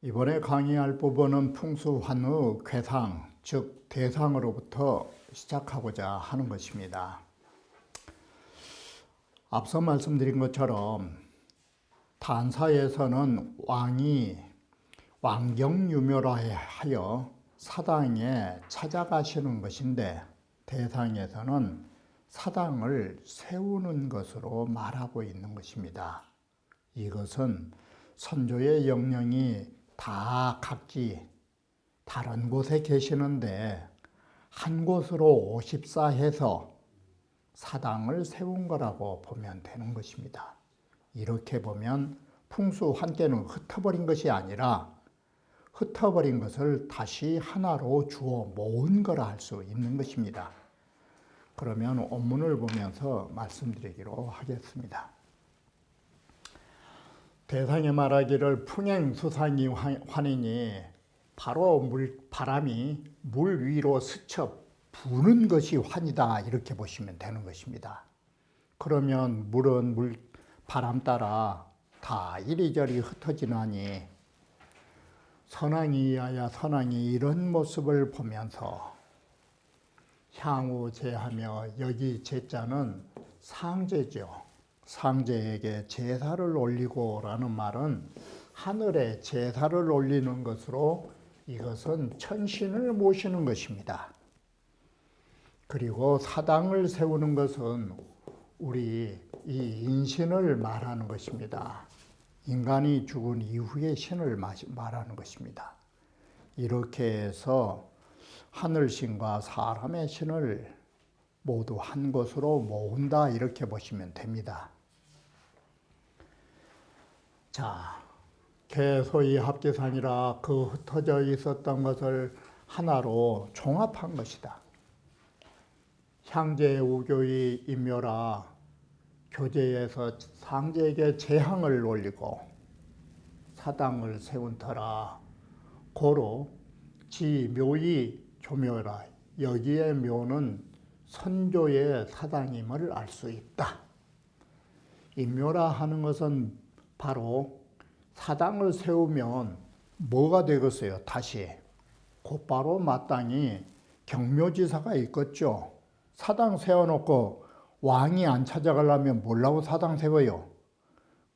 이번에 강의할 부분은 풍수환의 괴상, 즉 대상으로부터 시작하고자 하는 것입니다. 앞서 말씀드린 것처럼 단사에서는 왕이 왕경유묘라하여 사당에 찾아가시는 것인데, 대상에서는 사당을 세우는 것으로 말하고 있는 것입니다. 이것은 선조의 영령이 다 각기 다른 곳에 계시는데 한 곳으로 오십사해서 사당을 세운 거라고 보면 되는 것입니다. 이렇게 보면 풍수환께는 흩어버린 것이 아니라 흩어버린 것을 다시 하나로 주어 모은 거라 할 수 있는 것입니다. 그러면 원문을 보면서 말씀드리기로 하겠습니다. 대상에 말하기를 풍행수상이 환이니 바로 바람이 물 위로 스쳐 부는 것이 환이다, 이렇게 보시면 되는 것입니다. 그러면 물은 바람 따라 다 이리저리 흩어지나니 선왕이야야 선왕이 이런 모습을 보면서 향후 제하며, 여기 제자는 상제죠. 상제에게 제사를 올리고라는 말은 하늘에 제사를 올리는 것으로 이것은 천신을 모시는 것입니다. 그리고 사당을 세우는 것은 우리 이 인신을 말하는 것입니다. 인간이 죽은 이후의 신을 말하는 것입니다. 이렇게 해서 하늘신과 사람의 신을 모두 한 곳으로 모은다, 이렇게 보시면 됩니다. 자, 개소위 합계산이라 그 흩어져 있었던 것을 하나로 종합한 것이다. 향제 우교의 임묘라, 교제에서 상제에게 제항을 올리고 사당을 세운 터라, 고로 지 묘의 조묘라, 여기에 묘는 선조의 사당임을 알 수 있다. 임묘라 하는 것은 바로 사당을 세우면 뭐가 되겠어요? 다시 곧바로 마땅히 경묘지사가 있겠죠. 사당 세워놓고 왕이 안 찾아가려면 뭐라고 사당 세워요?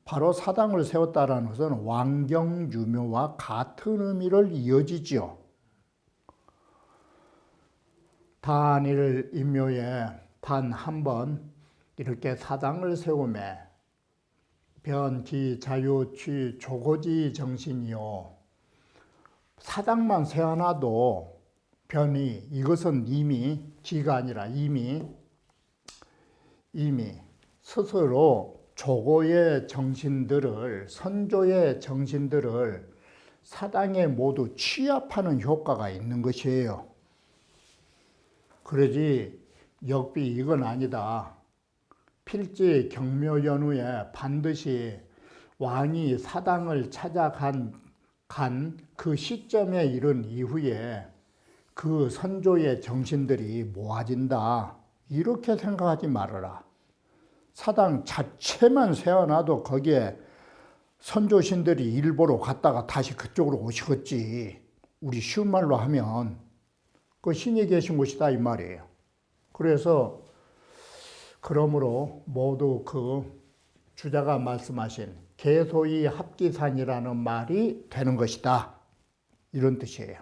바로 사당을 세웠다라는 것은 왕경유묘와 같은 의미를 이어지죠. 단일 임묘에 단 한 번 이렇게 사당을 세우매 변기 자유취 조고지 정신이요, 사당만 세워놔도 변이, 이것은 이미 기가 아니라 이미 스스로 조고의 정신들을, 선조의 정신들을 사당에 모두 취합하는 효과가 있는 것이에요. 그러지 역비 이건 아니다. 필지 경묘연후에 반드시 왕이 사당을 찾아간 그 시점에 이른 이후에 그 선조의 정신들이 모아진다, 이렇게 생각하지 말아라. 사당 자체만 세워놔도 거기에 선조신들이 일보러 갔다가 다시 그쪽으로 오시겠지. 우리 쉬운 말로 하면 그 신이 계신 곳이다, 이 말이에요. 그래서 그러므로 모두 그 주자가 말씀하신 개소위 합기산이라는 말이 되는 것이다, 이런 뜻이에요.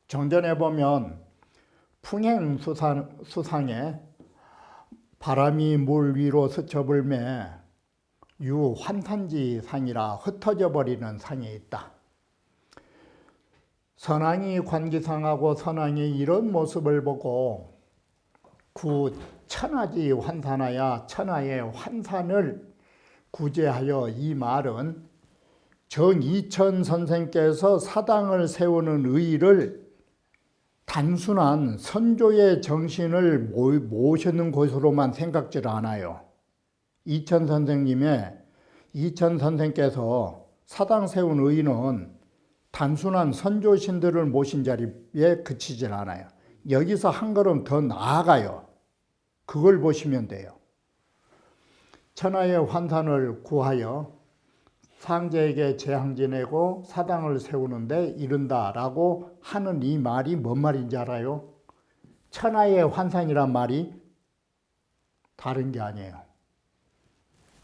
정전에 보면 풍행수상에 바람이 물 위로 스쳐불매 유환탄지 상이라 흩어져 버리는 상이 있다. 선왕이 관기상하고 선왕이 이런 모습을 보고 구 천하지 환산하여 천하의 환산을 구제하여, 이 말은 정이천 선생께서 사당을 세우는 의의를 단순한 선조의 정신을 모시는 곳으로만 생각지를 않아요. 이천 선생께서 사당 세운 의의는 단순한 선조신들을 모신 자리에 그치질 않아요. 여기서 한 걸음 더 나아가요. 그걸 보시면 돼요. 천하의 환산을 구하여 상제에게 재앙 지내고 사당을 세우는데 이른다라고 하는 이 말이 뭔 말인지 알아요? 천하의 환산이란 말이 다른 게 아니에요.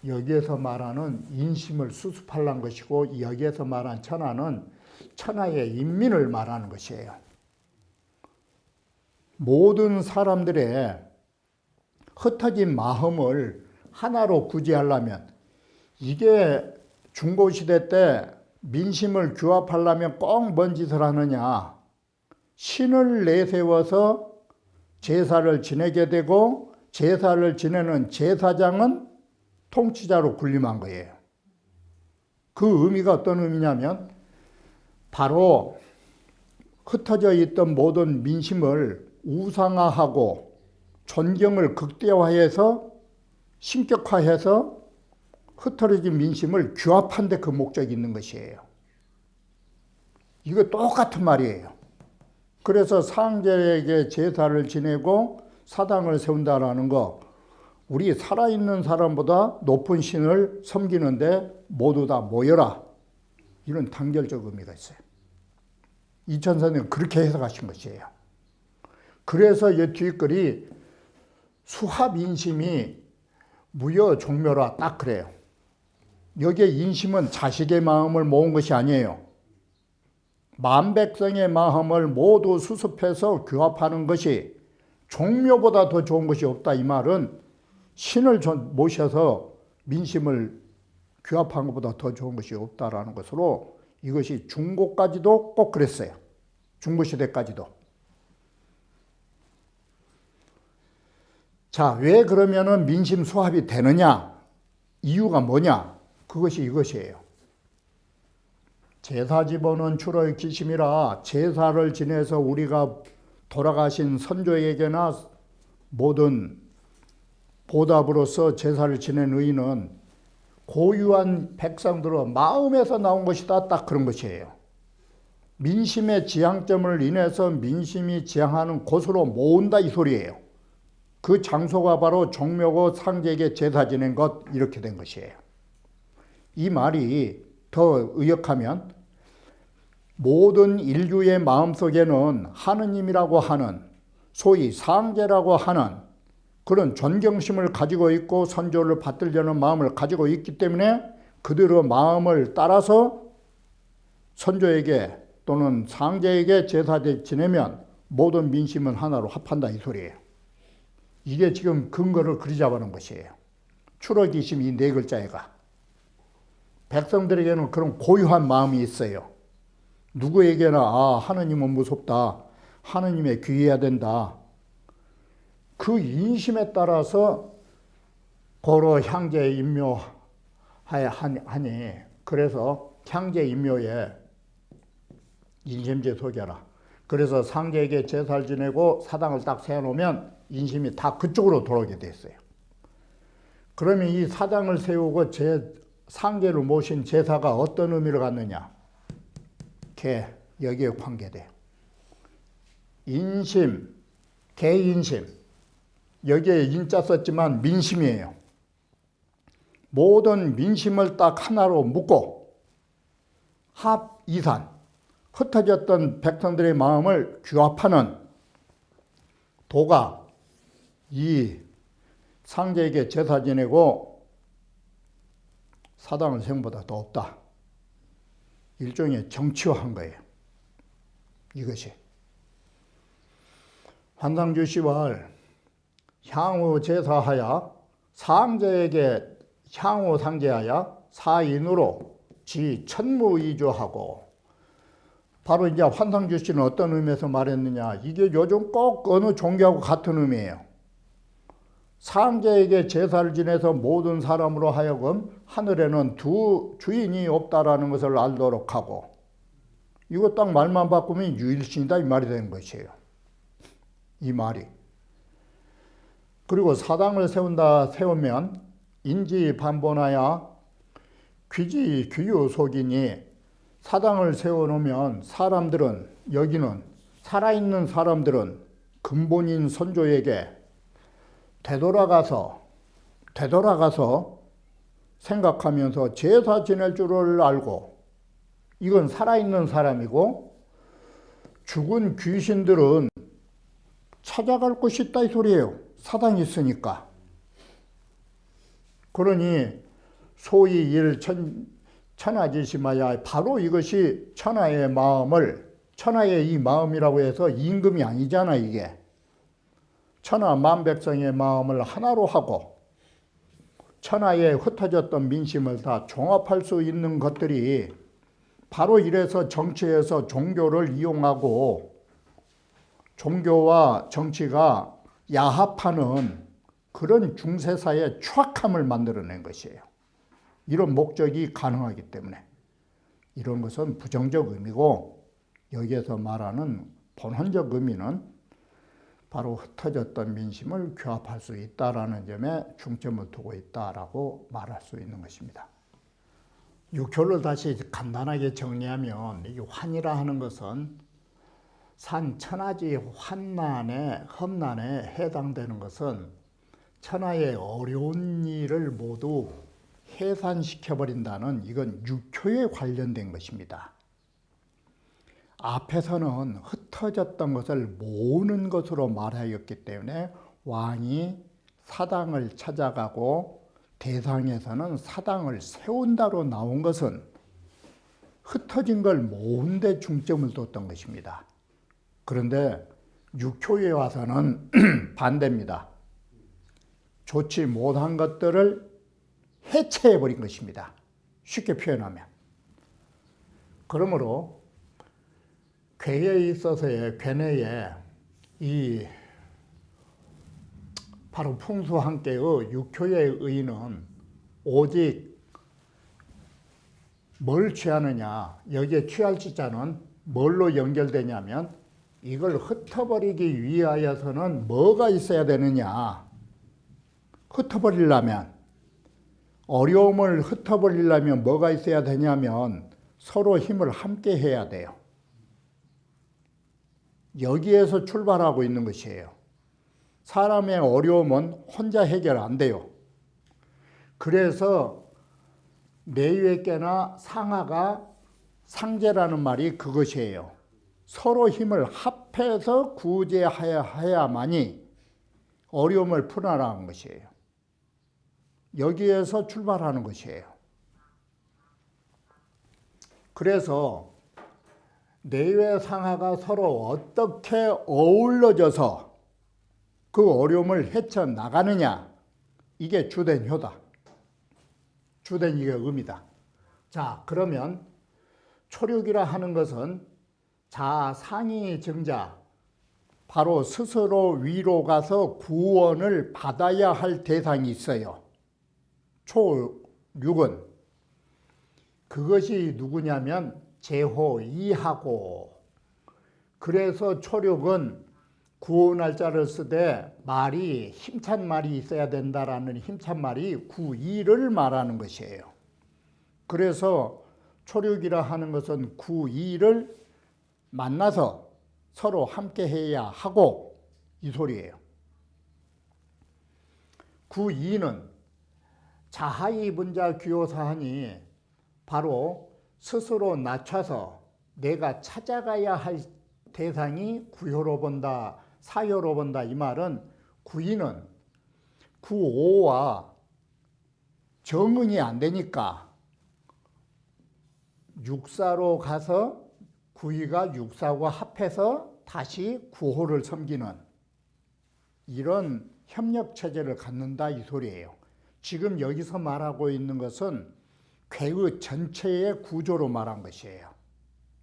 여기에서 말하는 인심을 수습하려는 것이고, 여기에서 말한 천하는 천하의 인민을 말하는 것이에요. 모든 사람들의 흩어진 마음을 하나로 구제하려면, 이게 중고시대 때 민심을 규합하려면 꼭 뭔 짓을 하느냐. 신을 내세워서 제사를 지내게 되고, 제사를 지내는 제사장은 통치자로 군림한 거예요. 그 의미가 어떤 의미냐면, 바로 흩어져 있던 모든 민심을 우상화하고 존경을 극대화해서 신격화해서 흩어진 민심을 규합한 데 그 목적이 있는 것이에요. 이거 똑같은 말이에요. 그래서 상제에게 제사를 지내고 사당을 세운다라는 거, 우리 살아있는 사람보다 높은 신을 섬기는데 모두 다 모여라, 이런 단결적 의미가 있어요. 이천 선생은 그렇게 해석하신 것이에요. 그래서 이 뒷글이 수합인심이 무여종묘라, 딱 그래요. 여기에 인심은 자식의 마음을 모은 것이 아니에요. 만백성의 마음을 모두 수습해서 규합하는 것이 종묘보다 더 좋은 것이 없다. 이 말은 신을 모셔서 민심을 규합한 것보다 더 좋은 것이 없다라는 것으로, 이것이 중고까지도 꼭 그랬어요. 중고시대까지도. 자, 왜 그러면은 민심 수합이 되느냐? 이유가 뭐냐? 그것이 이것이에요. 제사 지보는 주로의 기심이라, 제사를 지내서 우리가 돌아가신 선조에게나 모든 보답으로서 제사를 지낸 의의는 고유한 백성들의 마음에서 나온 것이다, 딱 그런 것이에요. 민심의 지향점을 인해서 민심이 지향하는 곳으로 모은다, 이 소리예요. 그 장소가 바로 종묘고 상제에게 제사 지낸 것, 이렇게 된 것이에요. 이 말이 더 의역하면, 모든 인류의 마음속에는 하느님이라고 하는, 소위 상제라고 하는 그런 존경심을 가지고 있고 선조를 받들려는 마음을 가지고 있기 때문에 그들의 마음을 따라서 선조에게 또는 상제에게 제사 지내면 모든 민심은 하나로 합한다, 이 소리예요. 이게 지금 근거를 그리 잡아놓은 것이에요. 추러기심 이 네 글자에가. 백성들에게는 그런 고유한 마음이 있어요. 누구에게나 하느님은 무섭다, 하느님에 귀해야 된다, 그 인심에 따라서 고로 향제 임묘하니, 그래서 향제 임묘에 인심제 속여라. 그래서 상제에게 제사를 지내고 사당을 딱 세워놓으면 인심이 다 그쪽으로 돌아오게 됐어요. 그러면 이 사당을 세우고 상제를 모신 제사가 어떤 의미를 갖느냐? 여기에 관계돼요. 인심, 개인심, 여기에 인자 썼지만 민심이에요. 모든 민심을 딱 하나로 묶고 합이산, 흩어졌던 백성들의 마음을 규합하는 도가 이 상제에게 제사 지내고 사당을 세운 보다 더 없다. 일종의 정치화한 거예요. 이것이. 환상주시월 향후 제사하여 상제에게 향후 상제하여 사인으로 지 천무이주하고, 바로 이제 환상주시는 어떤 의미에서 말했느냐? 이게 요즘 꼭 어느 종교하고 같은 의미예요. 상제에게 제사를 지내서 모든 사람으로 하여금 하늘에는 두 주인이 없다라는 것을 알도록 하고, 이거 딱 말만 바꾸면 유일신이다, 이 말이 되는 것이에요. 이 말이. 그리고 사당을 세우면 인지반본하야 귀지귀유속이니, 사당을 세워놓으면 사람들은, 여기는 살아있는 사람들은 근본인 선조에게 되돌아가서 생각하면서 제사 지낼 줄을 알고, 이건 살아있는 사람이고, 죽은 귀신들은 찾아갈 곳이 있다 이 소리예요. 사당이 있으니까. 그러니 소위 천하지심하야, 바로 이것이 천하의 이 마음이라고 해서 임금이 아니잖아. 이게 천하 만백성의 마음을 하나로 하고 천하에 흩어졌던 민심을 다 종합할 수 있는 것들이 바로 이래서 정치에서 종교를 이용하고 종교와 정치가 야합하는 그런 중세사의 추악함을 만들어낸 것이에요. 이런 목적이 가능하기 때문에. 이런 것은 부정적 의미고, 여기에서 말하는 본원적 의미는 바로 흩어졌던 민심을 규합할 수 있다라는 점에 중점을 두고 있다라고 말할 수 있는 것입니다. 육효를 다시 간단하게 정리하면, 이 환이라 하는 것은 천하지 험난에 해당되는 것은 천하의 어려운 일을 모두 해산시켜버린다는, 이건 육효에 관련된 것입니다. 앞에서는 흩어졌던 것을 모으는 것으로 말하였기 때문에 왕이 사당을 찾아가고 대상에서는 사당을 세운다로 나온 것은 흩어진 걸 모은 데 중점을 뒀던 것입니다. 그런데 육효에 와서는 반대입니다. 좋지 못한 것들을 해체해버린 것입니다. 쉽게 표현하면. 그러므로 괴에 있어서의 괴내에 이 바로 풍수함께의 육효의 의는 오직 뭘 취하느냐, 여기에 취할 지자는 뭘로 연결되냐면, 이걸 흩어버리기 위하여서는 뭐가 있어야 되느냐, 흩어버리려면, 어려움을 흩어버리려면 뭐가 있어야 되냐면 서로 힘을 함께 해야 돼요. 여기에서 출발하고 있는 것이에요. 사람의 어려움은 혼자 해결 안 돼요. 그래서 내외께나 상하가 상제라는 말이 그것이에요. 서로 힘을 합해서 구제해야만이 어려움을 풀어나가는 것이에요. 여기에서 출발하는 것이에요. 그래서 내외 상하가 서로 어떻게 어우러져서 그 어려움을 헤쳐나가느냐, 이게 주된 효다. 주된 이게 의미다. 자, 그러면 초력이라 하는 것은 상이 증자, 바로 스스로 위로 가서 구원을 받아야 할 대상이 있어요. 초육은 그것이 누구냐면 제호이하고, 그래서 초력은 구원할 자를 쓰되 말이 힘찬 말이 있어야 된다라는 힘찬 말이 구이를 말하는 것이에요. 그래서 초력이라 하는 것은 구이를 만나서 서로 함께 해야 하고, 이 소리예요. 구이는 자하이 분자 규요사하니 바로 스스로 낮춰서 내가 찾아가야 할 대상이 구효로 본다, 사효로 본다. 이 말은 구이는 구오와 정응이 안 되니까 육사로 가서 구이가 육사와 합해서 다시 구호를 섬기는 이런 협력체제를 갖는다 이 소리예요. 지금 여기서 말하고 있는 것은 괴의 전체의 구조로 말한 것이에요.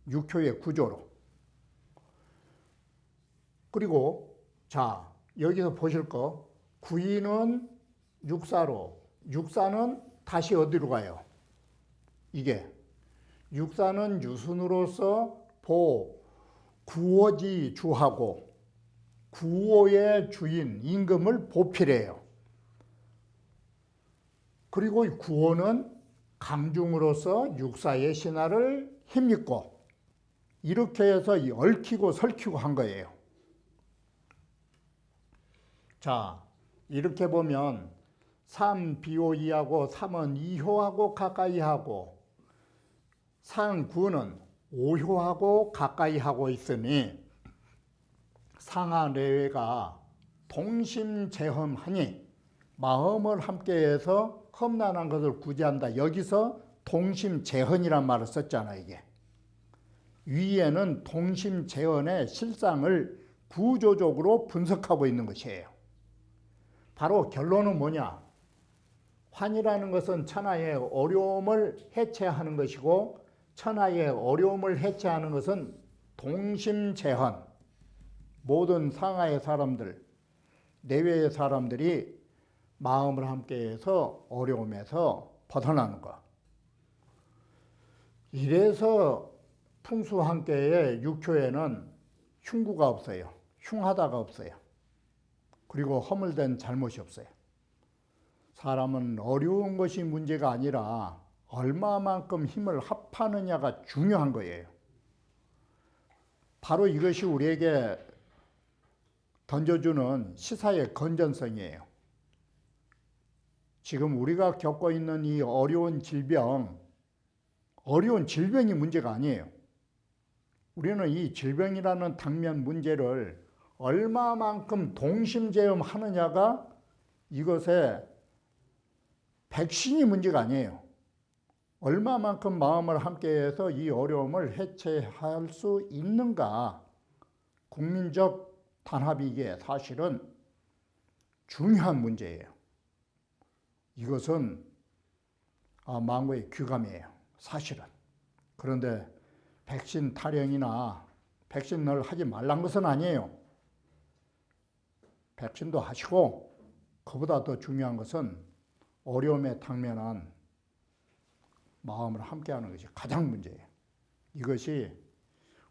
육효의 구조로. 그리고 자, 여기서 보실 거, 구이는 육사로, 육사는 다시 어디로 가요? 이게 육사는 유순으로서 구어지 주하고, 구호의 주인 임금을 보필해요. 그리고 이 구호는 강중으로서 육사의 신하를 힘입고 이렇게 해서 얽히고 설키고 한 거예요. 자, 이렇게 보면 3 비호이하고 3은 2효하고 가까이 하고 3, 9는 5효하고 가까이 하고 있으니 상하 내외가 동심재험하니 마음을 함께해서 험난한 것을 구제한다. 여기서 동심재헌이란 말을 썼잖아요. 이게 위에는 동심재헌의 실상을 구조적으로 분석하고 있는 것이에요. 바로 결론은 뭐냐? 환이라는 것은 천하의 어려움을 해체하는 것이고 천하의 어려움을 해체하는 것은 동심재헌. 모든 상하의 사람들, 내외의 사람들이 마음을 함께해서 어려움에서 벗어나는 것. 이래서 풍수함께의 육효에는 흉구가 없어요. 흉하다가 없어요. 그리고 허물된 잘못이 없어요. 사람은 어려운 것이 문제가 아니라 얼마만큼 힘을 합하느냐가 중요한 거예요. 바로 이것이 우리에게 던져주는 시사의 건전성이에요. 지금 우리가 겪고 있는 이 어려운 질병이 문제가 아니에요. 우리는 이 질병이라는 당면 문제를 얼마만큼 동심제음하느냐가 이것의 백신이 문제가 아니에요. 얼마만큼 마음을 함께해서 이 어려움을 해체할 수 있는가. 국민적 단합이 이게 사실은 중요한 문제예요. 이것은 망고의 귀감이에요. 사실은. 그런데 백신 타령이나 백신을 하지 말란 것은 아니에요. 백신도 하시고 그보다 더 중요한 것은 어려움에 당면한 마음을 함께하는 것이 가장 문제예요. 이것이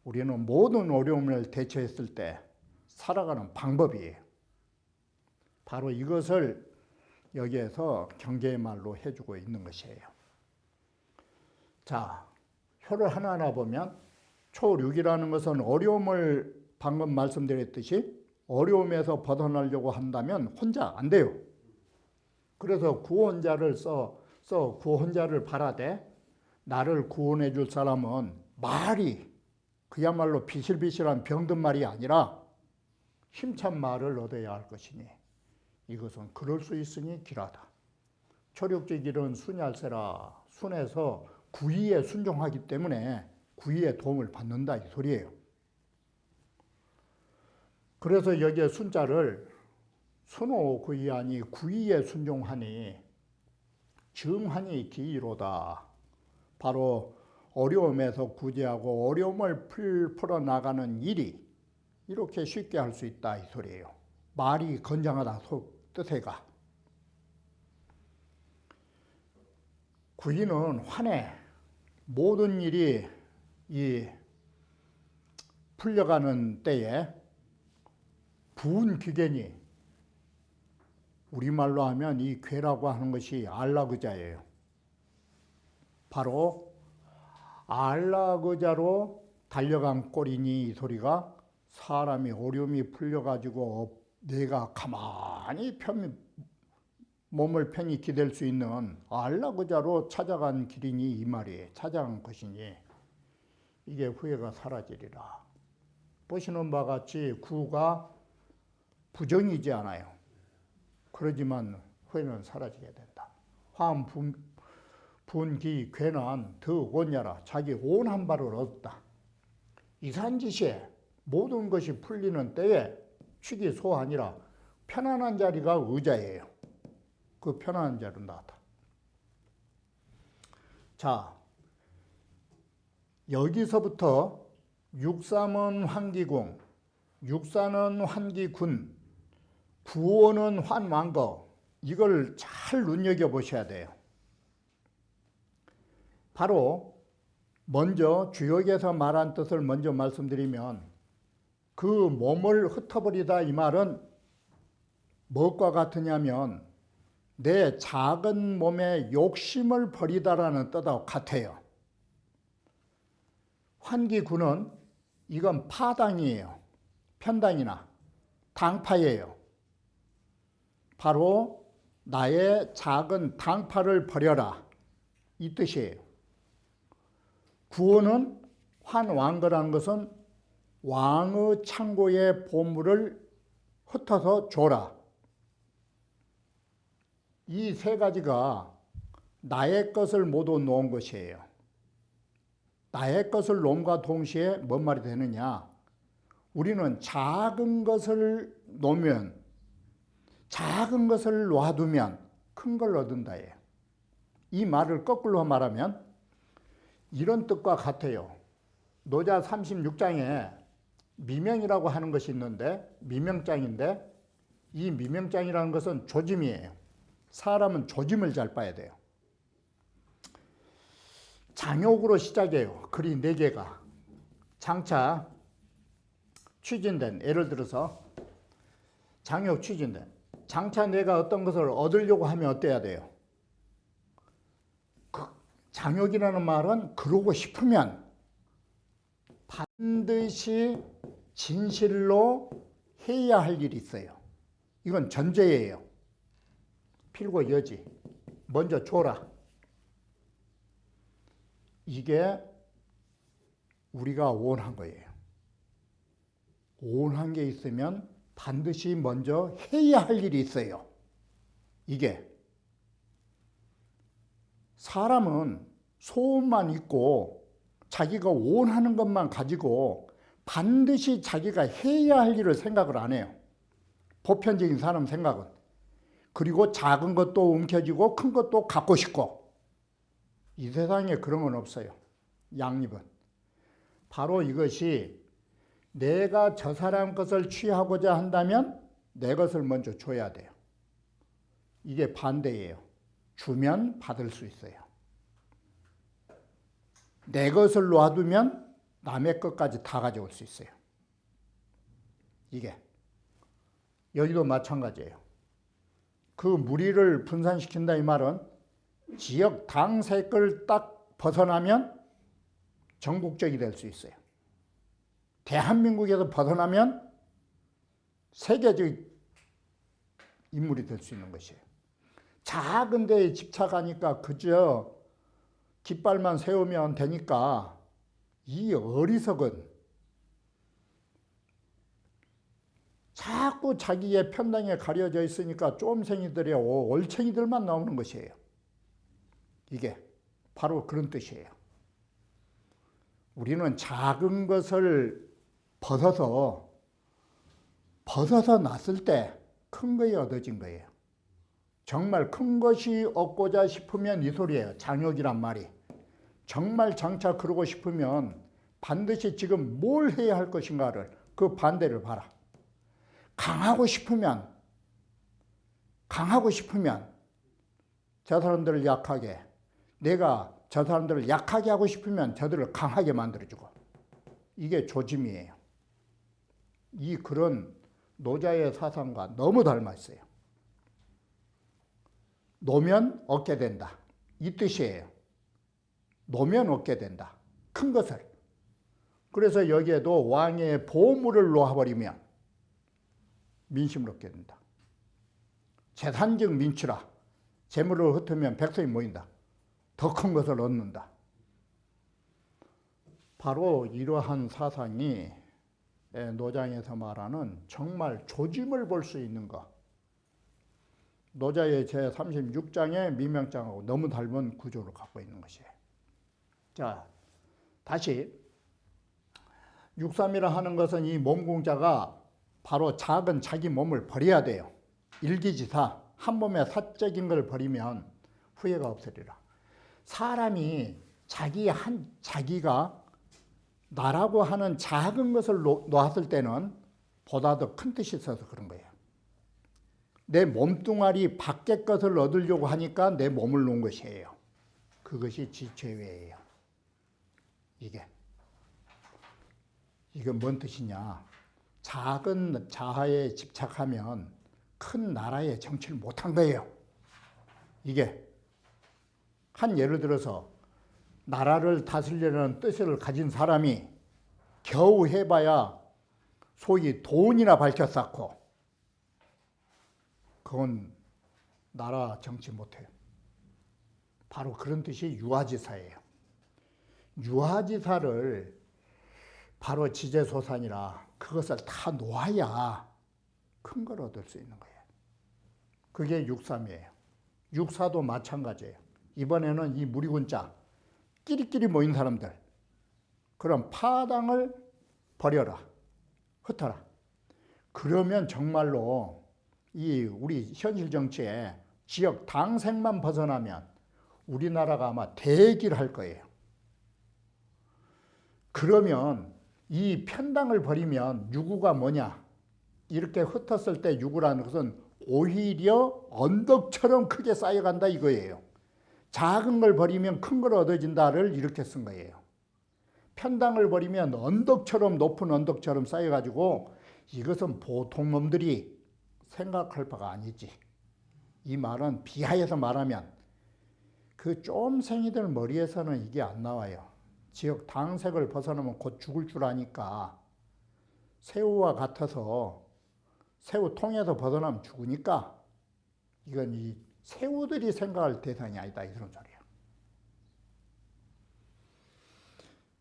우리는 모든 어려움을 대처했을 때 살아가는 방법이에요. 바로 이것을 여기에서 경계의 말로 해주고 있는 것이에요. 자, 효를 하나하나 보면 초6이라는 것은 어려움을 방금 말씀드렸듯이 어려움에서 벗어나려고 한다면 혼자 안 돼요. 그래서 구원자를 구원자를 바라되 나를 구원해 줄 사람은 말이 그야말로 비실비실한 병든 말이 아니라 힘찬 말을 얻어야 할 것이니 이것은 그럴 수 있으니 길하다. 초력적 길은 순할세라. 순해서 구의에 순종하기 때문에 구의의 도움을 받는다 이 소리예요. 그래서 여기에 순자를 순호구의하니 구의에 순종하니 정하니 기이로다. 바로 어려움에서 구제하고 어려움을 풀어나가는 일이 이렇게 쉽게 할 수 있다 이 소리예요. 말이 건장하다 뜻에가. 구의는 환해. 모든 일이 이 풀려가는 때에 부은 기견이 우리말로 하면 이 괴라고 하는 것이 알라그자예요. 바로 알라그자로 달려간 꼴이니 이 소리가 사람이 어려움이 풀려가지고 내가 가만히 몸을 편히 기댈 수 있는 알라그자로 찾아간 길이니 이 말이에요. 찾아간 것이니 이게 후회가 사라지리라. 보시는 바와 같이 구가 부정이지 않아요. 그러지만 후회는 사라지게 된다. 화음 분기 괴난 더 원야라. 자기 원한 바를 얻었다. 이산지시에 모든 것이 풀리는 때에 취기 소아니라 편안한 자리가 의자예요. 그 편안한 자리로 나왔다. 자, 여기서부터 육삼은 환기궁, 육사는 환기군, 구호는 환왕거, 이걸 잘 눈여겨보셔야 돼요. 바로 먼저 주역에서 말한 뜻을 먼저 말씀드리면 그 몸을 흩어버리다 이 말은 무엇과 같으냐면 내 작은 몸의 욕심을 버리다라는 뜻하고 같아요. 환기구는 이건 파당이에요. 편당이나 당파예요. 바로 나의 작은 당파를 버려라 이 뜻이에요. 구원은 환왕거라는 것은 왕의 창고의 보물을 흩어서 줘라. 이 세 가지가 나의 것을 모두 놓은 것이에요. 나의 것을 놓음과 동시에 뭔 말이 되느냐? 우리는 작은 것을 놓으면, 작은 것을 놔두면 큰 걸 얻는다예요. 이 말을 거꾸로 말하면 이런 뜻과 같아요. 노자 36장에 미명이라고 하는 것이 있는데, 미명장인데 이 미명장이라는 것은 조짐이에요. 사람은 조짐을 잘 봐야 돼요. 장욕으로 시작해요. 글이 4개가. 장차 추진된, 예를 들어서 장욕 추진된. 장차 내가 어떤 것을 얻으려고 하면 어때야 돼요? 장욕이라는 말은 그러고 싶으면 반드시 진실로 해야 할 일이 있어요. 이건 전제예요. 필고 여지. 먼저 줘라. 이게 우리가 원한 거예요. 원한 게 있으면 반드시 먼저 해야 할 일이 있어요. 이게 사람은 소원만 있고 자기가 원하는 것만 가지고 반드시 자기가 해야 할 일을 생각을 안 해요. 보편적인 사람 생각은. 그리고 작은 것도 움켜쥐고 큰 것도 갖고 싶고. 이 세상에 그런 건 없어요. 양립은. 바로 이것이 내가 저 사람 것을 취하고자 한다면 내 것을 먼저 줘야 돼요. 이게 반대예요. 주면 받을 수 있어요. 내 것을 놔두면 남의 것까지 다 가져올 수 있어요. 이게. 여기도 마찬가지예요. 그 무리를 분산시킨다 이 말은 지역 당 색을 딱 벗어나면 전국적이 될 수 있어요. 대한민국에서 벗어나면 세계적 인물이 될 수 있는 것이에요. 작은 데에 집착하니까 그저 깃발만 세우면 되니까 이 어리석은 자꾸 자기의 편당에 가려져 있으니까 쫌생이들이야 올챙이들만 나오는 것이에요. 이게 바로 그런 뜻이에요. 우리는 작은 것을 벗어서 났을 때 큰 것이 얻어진 거예요. 정말 큰 것이 얻고자 싶으면 이 소리예요. 장욕이란 말이. 정말 장차 그러고 싶으면 반드시 지금 뭘 해야 할 것인가를 그 반대를 봐라. 강하고 싶으면 저 사람들을 약하게, 내가 저 사람들을 약하게 하고 싶으면 저들을 강하게 만들어주고. 이게 조짐이에요. 이 그런 노자의 사상과 너무 닮아 있어요. 놓으면 얻게 된다. 이 뜻이에요. 놓으면 얻게 된다. 큰 것을. 그래서 여기에도 왕의 보물을 놓아버리면 민심을 얻게 된다. 재산적 민추라. 재물을 흩으면 백성이 모인다. 더 큰 것을 얻는다. 바로 이러한 사상이 노장에서 말하는 정말 조짐을 볼 수 있는 것. 노자의 제36장의 미명장하고 너무 닮은 구조를 갖고 있는 것이에요. 자, 다시 6.3이라 하는 것은 이 몸공자가 바로 작은 자기 몸을 버려야 돼요. 일기지사, 한 몸에 사적인 걸 버리면 후회가 없으리라. 사람이 자기가 나라고 하는 작은 것을 놓았을 때는 보다 더 큰 뜻이 있어서 그런 거예요. 내 몸뚱아리 밖의 것을 얻으려고 하니까 내 몸을 놓은 것이에요. 그것이 지체회예요. 이게 뭔 뜻이냐? 작은 자아에 집착하면 큰 나라의 정치를 못한 거예요. 이게 한 예를 들어서 나라를 다스리려는 뜻을 가진 사람이 겨우 해봐야 소위 돈이나 밝혀 쌓고 그건 나라 정치 못해요. 바로 그런 뜻이 유아지사예요. 유아지사를 바로 지제소산이라 그것을 다 놓아야 큰 걸 얻을 수 있는 거예요. 그게 육삼이에요. 육사도 마찬가지예요. 이번에는 이 무리군자 끼리끼리 모인 사람들 그럼 파당을 버려라. 흩어라. 그러면 정말로 이 우리 현실 정치에 지역 당색만 벗어나면 우리나라가 아마 대기를 할 거예요. 그러면 이 편당을 버리면 유구가 뭐냐? 이렇게 흩었을 때 유구라는 것은 오히려 언덕처럼 크게 쌓여간다 이거예요. 작은 걸 버리면 큰 걸 얻어진다를 이렇게 쓴 거예요. 편당을 버리면 언덕처럼 높은 언덕처럼 쌓여가지고 이것은 보통 놈들이 생각할 바가 아니지. 이 말은 비하해서 말하면 그 쫌생이들 머리에서는 이게 안 나와요. 지역 당색을 벗어나면 곧 죽을 줄 아니까 새우와 같아서 새우 통에서 벗어나면 죽으니까 이건 이 새우들이 생각할 대상이 아니다 이런 소리야.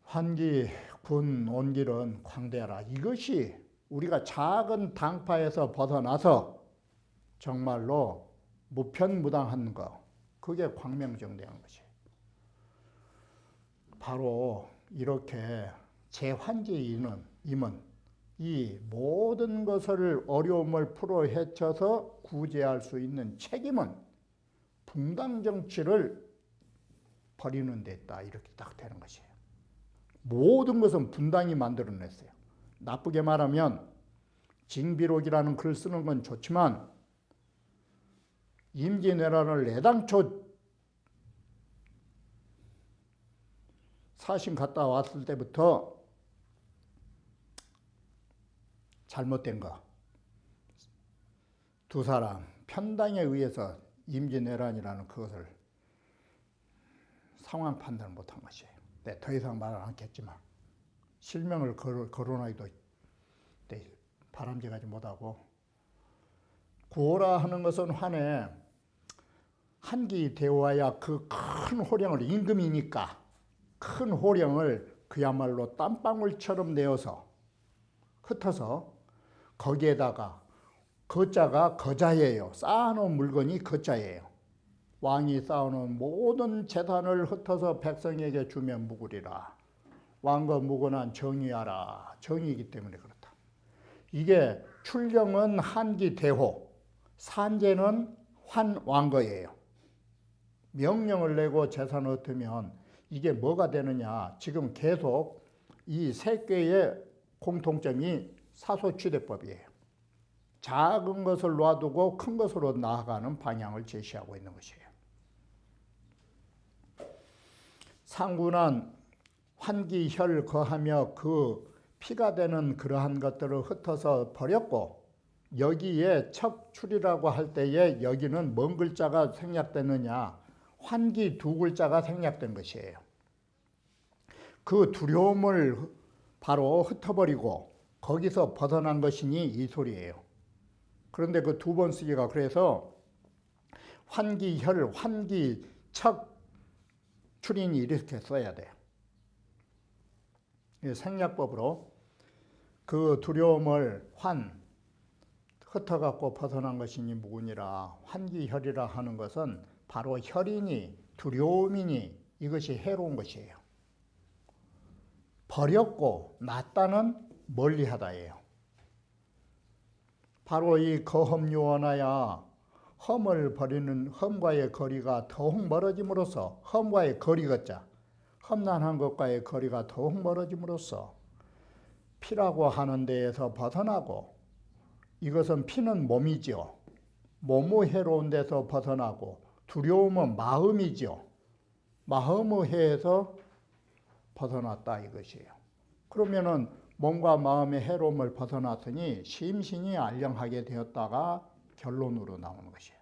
환기, 군, 온길은 광대하라. 이것이 우리가 작은 당파에서 벗어나서 정말로 무편무당한 거 그게 광명정대한 것이에요. 바로 이렇게 제환제임은 이 모든 것을 어려움을 풀어 헤쳐서 구제할 수 있는 책임은 붕당정치를 버리는 데 있다 이렇게 딱 되는 것이에요. 모든 것은 분당이 만들어냈어요. 나쁘게 말하면 징비록이라는 글을 쓰는 건 좋지만 임진왜란을 애당초 사신 갔다 왔을 때부터 잘못된 거. 두 사람 편당에 의해서 임진왜란이라는 그것을 상황 판단을 못한 것이에요. 네, 더 이상 말을 않겠지만 실명을 거론하기도 바람직하지 못하고 구호라 하는 것은 환에 한기 되어야 그 큰 호령을 임금이니까 큰 호령을 그야말로 땀방울처럼 내어서 흩어서 거기에다가 거자가 거자예요. 쌓아놓은 물건이 거자예요. 왕이 쌓아놓은 모든 재산을 흩어서 백성에게 주면 무구리라. 왕과 무고난 정의하라. 정의이기 때문에 그렇다. 이게 출령은 한기 대호, 산제는 환왕거예요. 명령을 내고 재산을 흩으면 이게 뭐가 되느냐. 지금 계속 이 세 개의 공통점이 사소취대법이에요. 작은 것을 놔두고 큰 것으로 나아가는 방향을 제시하고 있는 것이에요. 상군한 환기혈 거하며 그 피가 되는 그러한 것들을 흩어서 버렸고 여기에 척출이라고 할 때에 여기는 뭔 글자가 생략되느냐. 환기 두 글자가 생략된 것이에요. 그 두려움을 바로 흩어버리고 거기서 벗어난 것이니 이 소리예요. 그런데 그 두 번 쓰기가 그래서 환기혈, 환기척, 출인이 이렇게 써야 돼요. 생략법으로 그 두려움을 흩어갖고 벗어난 것이니 무구니라. 환기혈이라 하는 것은 바로 혈이니 두려움이니 이것이 해로운 것이에요. 버렸고 낫다는 멀리하다예요. 바로 이 거험유원하야 험을 버리는 험과의 거리가 더욱 멀어짐으로써 험과의 거리걷자 험난한 것과의 거리가 더욱 멀어짐으로써 피라고 하는 데에서 벗어나고 이것은 피는 몸이죠. 몸의 해로운 데서 벗어나고 두려움은 마음이죠. 마음의 해에서 벗어났다 이것이에요. 그러면은 몸과 마음의 해로움을 벗어났으니 심신이 안녕하게 되었다가 결론으로 나오는 것이에요.